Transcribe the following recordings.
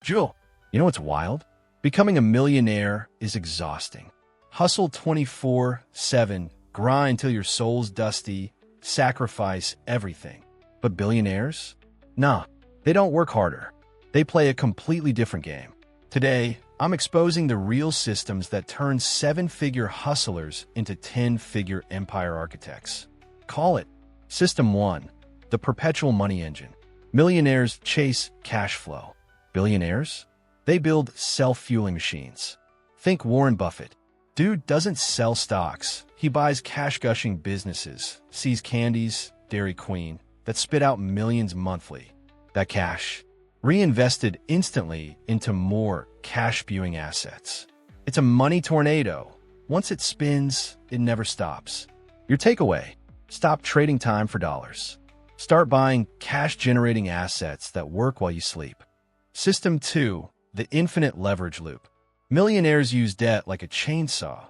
Jewel, you know what's wild? Becoming a millionaire is exhausting. Hustle 24/7, grind till your soul's dusty, sacrifice everything. But billionaires? Nah, they don't work harder. They play a completely different game. Today, I'm exposing the real systems that turn seven-figure hustlers into 10-figure empire architects. Call it System 1, the perpetual money engine. Millionaires chase cash flow. Billionaires? They build self-fueling machines. Think Warren Buffett. Dude doesn't sell stocks. He buys cash-gushing businesses, sees candies, Dairy Queen, that spit out millions monthly. That cash, reinvested instantly into more cash-spewing assets. It's a money tornado. Once it spins, it never stops. Your takeaway: stop trading time for dollars. Start buying cash-generating assets that work while you sleep. System 2, the infinite leverage loop. Millionaires use debt like a chainsaw.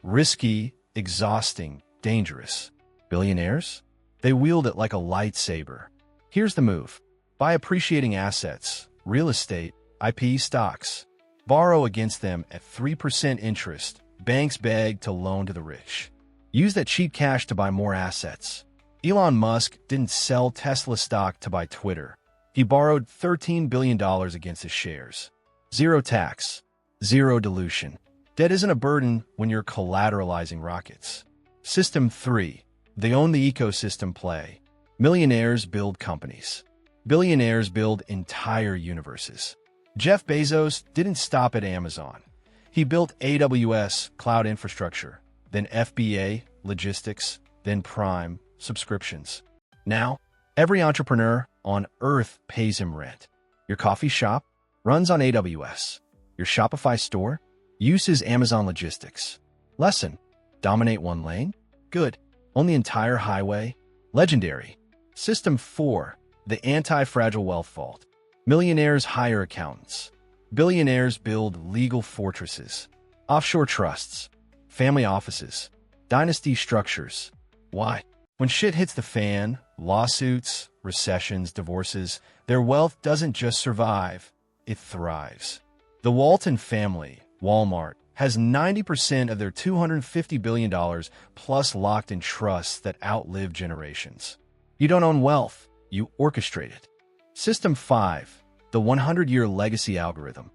Risky, exhausting, dangerous. Billionaires? They wield it like a lightsaber. Here's the move. Buy appreciating assets, real estate, IP stocks. Borrow against them at 3% interest. Banks beg to loan to the rich. Use that cheap cash to buy more assets. Elon Musk didn't sell Tesla stock to buy Twitter. He borrowed $13 billion against his shares. Zero tax, zero dilution. Debt isn't a burden when you're collateralizing rockets. System 3. They own the ecosystem play. Millionaires build companies. Billionaires build entire universes. Jeff Bezos didn't stop at Amazon. He built AWS, cloud infrastructure, then FBA, logistics, then Prime, subscriptions. Now, every entrepreneur on earth pays him rent. Your coffee shop runs on AWS. Your Shopify store uses Amazon logistics. Lesson: dominate one lane? Good. Own the entire highway? Legendary. System 4, the anti-fragile wealth vault. Millionaires hire accountants. Billionaires build legal fortresses, offshore trusts, family offices, dynasty structures. Why? When shit hits the fan, lawsuits, recessions, divorces, their wealth doesn't just survive, it thrives. The Walton family, Walmart, has 90% of their $250 billion plus locked in trusts that outlive generations. You don't own wealth, you orchestrate it. System 5, the 100-year legacy algorithm.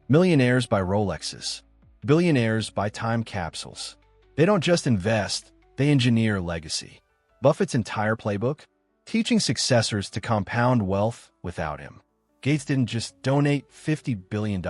Millionaires buy Rolexes. Billionaires buy time capsules. They don't just invest, they engineer legacy. Buffett's entire playbook? Teaching successors to compound wealth without him. Gates didn't just donate $50 billion.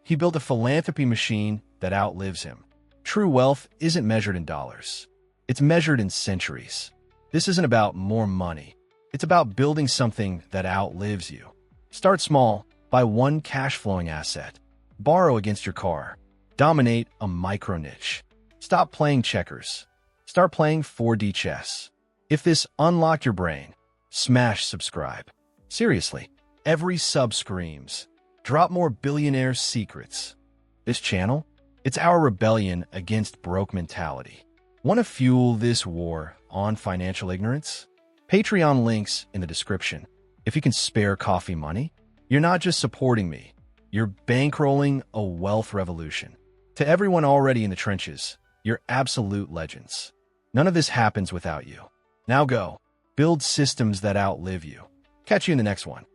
He built a philanthropy machine that outlives him. True wealth isn't measured in dollars. It's measured in centuries. This isn't about more money. It's about building something that outlives you. Start small. Buy one cash-flowing asset. Borrow against your car. Dominate a micro-niche. Stop playing checkers. Start playing 4D chess. If this unlocked your brain, smash subscribe. Seriously, every sub screams, drop more billionaire secrets. This channel, it's our rebellion against broke mentality. Want to fuel this war on financial ignorance? Patreon links in the description. If you can spare coffee money, you're not just supporting me, you're bankrolling a wealth revolution. To everyone already in the trenches, you're absolute legends. None of this happens without you. Now go, build systems that outlive you. Catch you in the next one.